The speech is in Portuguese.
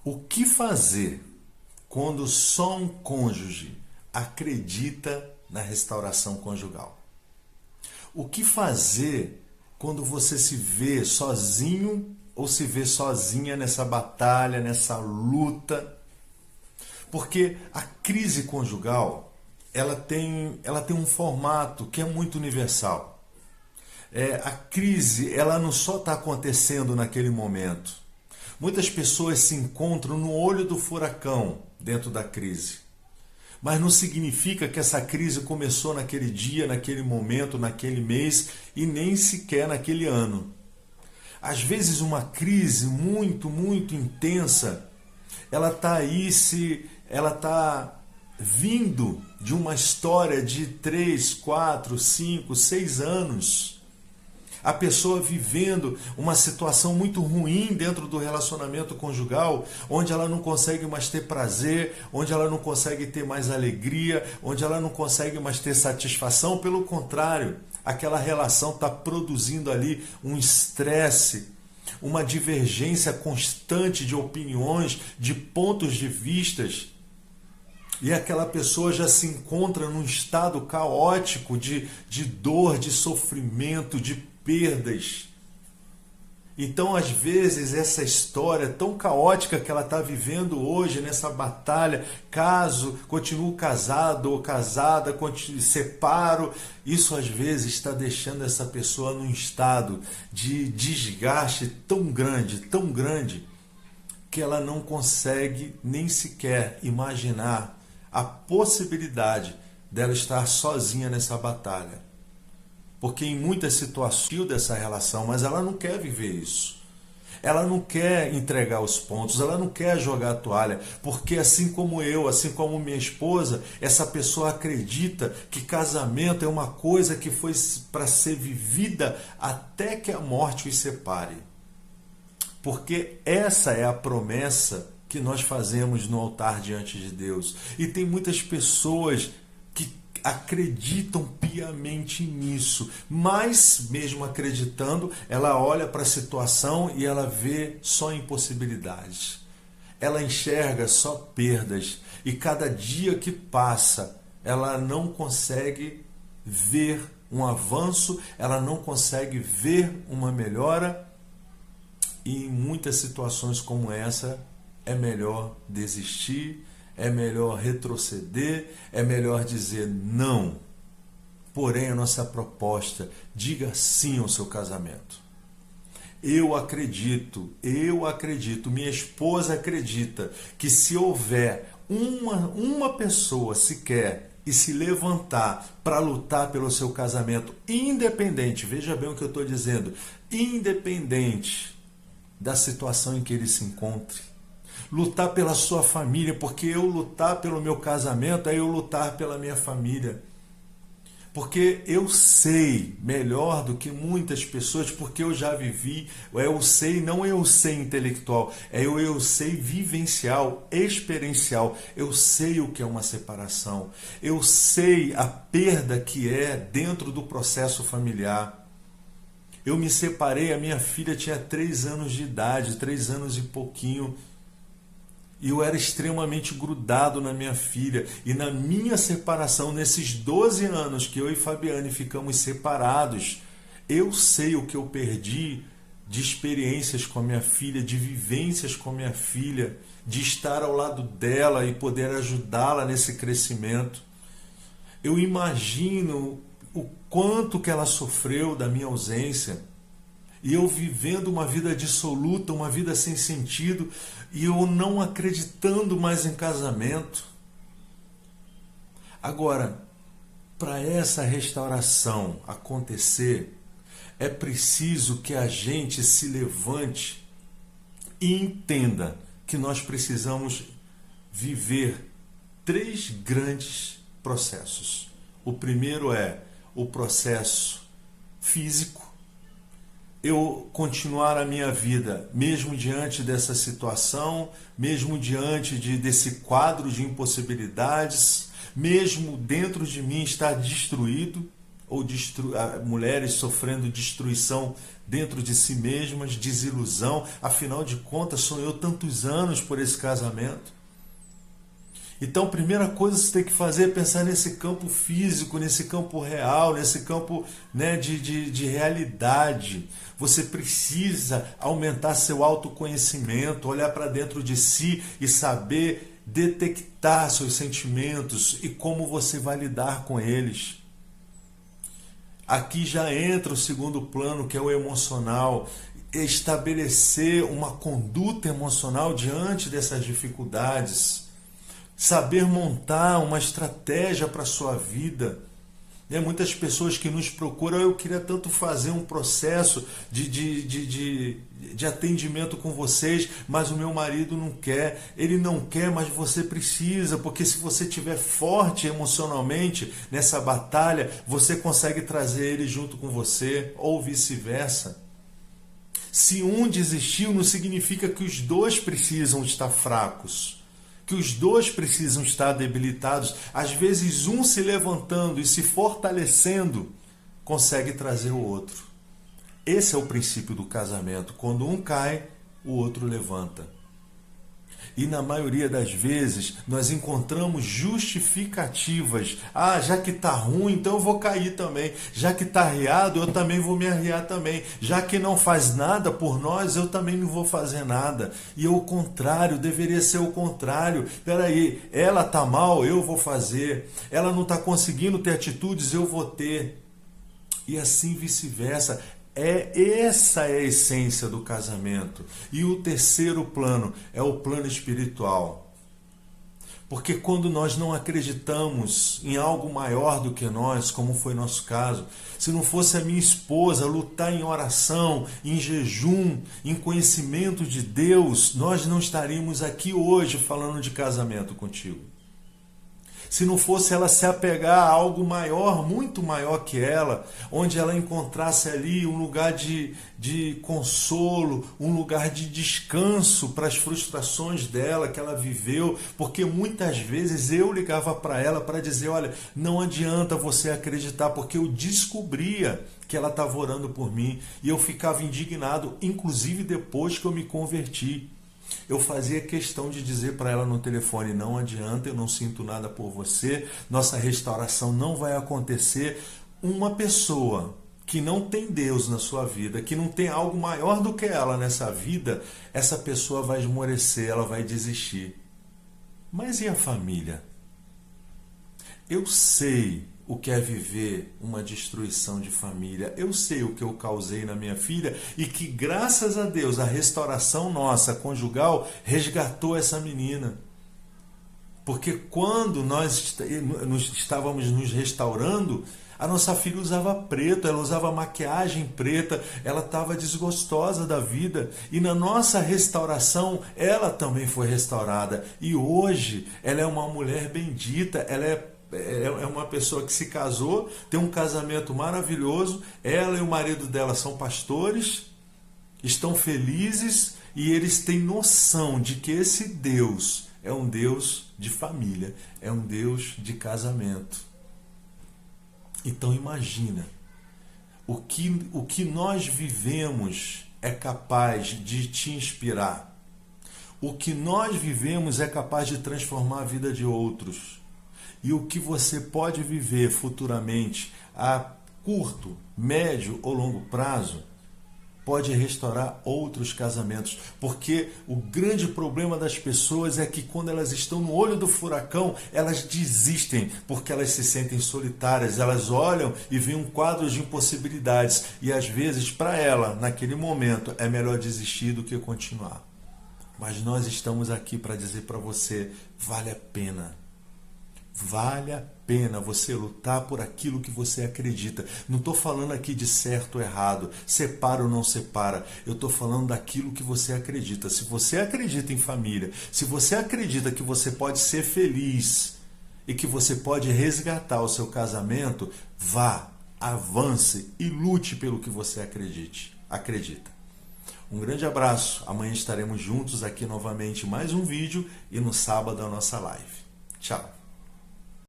O que fazer quando só um cônjuge acredita na restauração conjugal? O que fazer quando você se vê sozinho ou se vê sozinha nessa batalha, nessa luta? Porque a crise conjugal, ela tem um formato que é muito universal. A crise, ela não só está acontecendo naquele momento. Muitas pessoas se encontram no olho do furacão dentro da crise. Mas não significa que essa crise começou naquele dia, naquele momento, naquele mês e nem sequer naquele ano. Às vezes uma crise muito, muito intensa, ela está vindo de uma história de 3, 4, 5, 6 anos. A pessoa vivendo uma situação muito ruim dentro do relacionamento conjugal, onde ela não consegue mais ter prazer, onde ela não consegue ter mais alegria, onde ela não consegue mais ter satisfação. Pelo contrário, aquela relação está produzindo ali um estresse, uma divergência constante de opiniões, de pontos de vistas. E aquela pessoa já se encontra num estado caótico de dor, de sofrimento, de perdas. Então, às vezes, essa história tão caótica que ela está vivendo hoje, nessa batalha, caso continuo casado ou casada, separo, isso às vezes está deixando essa pessoa num estado de desgaste tão grande, que ela não consegue nem sequer imaginar a possibilidade dela estar sozinha nessa batalha. Porque em muitas situações dessa relação, mas ela não quer viver isso. Ela não quer entregar os pontos, ela não quer jogar a toalha, porque assim como eu, assim como minha esposa, essa pessoa acredita que casamento é uma coisa que foi para ser vivida até que a morte os separe. Porque essa é a promessa que nós fazemos no altar diante de Deus. E tem muitas pessoas que acreditam piamente nisso, mas mesmo acreditando, ela olha para a situação e ela vê só impossibilidades. Ela enxerga só perdas e cada dia que passa, ela não consegue ver um avanço, ela não consegue ver uma melhora. E em muitas situações como essa, é melhor desistir, é melhor retroceder, é melhor dizer não. Porém, a nossa proposta, diga sim ao seu casamento. Eu acredito, minha esposa acredita que se houver uma pessoa sequer e se levantar para lutar pelo seu casamento, independente, veja bem o que eu estou dizendo, independente da situação em que ele se encontre, lutar pela sua família, porque eu lutar pelo meu casamento é eu lutar pela minha família. Porque eu sei melhor do que muitas pessoas, porque eu já vivi, eu sei, não eu sei intelectual, eu sei vivencial, experiencial. Eu sei o que é uma separação, eu sei a perda que é dentro do processo familiar. Eu me separei, a minha filha tinha 3 anos de idade, 3 anos e pouquinho. E eu era extremamente grudado na minha filha. E na minha separação, nesses 12 anos que eu e Fabiane ficamos separados, eu sei o que eu perdi de experiências com a minha filha, de vivências com a minha filha, de estar ao lado dela e poder ajudá-la nesse crescimento. Eu imagino o quanto que ela sofreu da minha ausência. E eu vivendo uma vida dissoluta, uma vida sem sentido, e eu não acreditando mais em casamento. Agora, para essa restauração acontecer, é preciso que a gente se levante e entenda que nós precisamos viver 3 grandes processos. O primeiro é o processo físico, eu continuar a minha vida, mesmo diante dessa situação, mesmo diante desse quadro de impossibilidades, mesmo dentro de mim estar destruído, ou mulheres sofrendo destruição dentro de si mesmas, desilusão. Afinal de contas, sonhou tantos anos por esse casamento. Então, a primeira coisa que você tem que fazer é pensar nesse campo físico, nesse campo real, nesse campo, né, de realidade. Você precisa aumentar seu autoconhecimento, olhar para dentro de si e saber detectar seus sentimentos e como você vai lidar com eles. Aqui já entra o segundo plano, que é o emocional. Estabelecer uma conduta emocional diante dessas dificuldades. Saber montar uma estratégia para a sua vida. Muitas pessoas que nos procuram, eu queria tanto fazer um processo de atendimento com vocês, mas o meu marido não quer. Ele não quer, mas você precisa, porque se você estiver forte emocionalmente nessa batalha, você consegue trazer ele junto com você, ou vice-versa. Se um desistiu, não significa que os dois precisam estar fracos, que os dois precisam estar debilitados. Às vezes um se levantando e se fortalecendo consegue trazer o outro. Esse é o princípio do casamento. Quando um cai, o outro levanta. E na maioria das vezes nós encontramos justificativas. Já que está ruim, então eu vou cair também. Já que está arriado, eu também vou me arriar também. Já que não faz nada por nós, eu também não vou fazer nada. E o contrário, deveria ser o contrário. Espera aí, ela está mal, eu vou fazer. Ela não está conseguindo ter atitudes, eu vou ter. E assim vice-versa. Essa é a essência do casamento. E o terceiro plano é o plano espiritual. Porque quando nós não acreditamos em algo maior do que nós, como foi nosso caso, se não fosse a minha esposa lutar em oração, em jejum, em conhecimento de Deus, nós não estaríamos aqui hoje falando de casamento contigo. Se não fosse ela se apegar a algo maior, muito maior que ela, onde ela encontrasse ali um lugar de consolo, um lugar de descanso para as frustrações dela que ela viveu, porque muitas vezes eu ligava para ela para dizer, olha, não adianta você acreditar, porque eu descobria que ela estava orando por mim e eu ficava indignado, inclusive depois que eu me converti. Eu fazia questão de dizer para ela no telefone, não adianta, eu não sinto nada por você, nossa restauração não vai acontecer. Uma pessoa que não tem Deus na sua vida, que não tem algo maior do que ela nessa vida, essa pessoa vai esmorecer, ela vai desistir. Mas e a família? Eu sei o que é viver uma destruição de família. Eu sei o que eu causei na minha filha e que, graças a Deus, a restauração nossa, conjugal, resgatou essa menina. Porque quando nós estávamos nos restaurando, a nossa filha usava preto, ela usava maquiagem preta, ela estava desgostosa da vida. E na nossa restauração, ela também foi restaurada. E hoje, ela é uma mulher bendita, ela é uma pessoa que se casou, tem um casamento maravilhoso, ela e o marido dela são pastores, estão felizes e eles têm noção de que esse Deus é um Deus de família, é um Deus de casamento. Então imagina, o que nós vivemos é capaz de te inspirar. O que nós vivemos é capaz de transformar a vida de outros. E o que você pode viver futuramente, a curto, médio ou longo prazo, pode restaurar outros casamentos. Porque o grande problema das pessoas é que quando elas estão no olho do furacão, elas desistem, porque elas se sentem solitárias. Elas olham e veem um quadro de impossibilidades. E às vezes, para ela, naquele momento, é melhor desistir do que continuar. Mas nós estamos aqui para dizer para você, vale a pena. Vale a pena você lutar por aquilo que você acredita. Não estou falando aqui de certo ou errado, separa ou não separa. Eu estou falando daquilo que você acredita. Se você acredita em família, se você acredita que você pode ser feliz e que você pode resgatar o seu casamento, vá, avance e lute pelo que você acredita. Um grande abraço. Amanhã estaremos juntos aqui novamente em mais um vídeo e no sábado a nossa live. Tchau.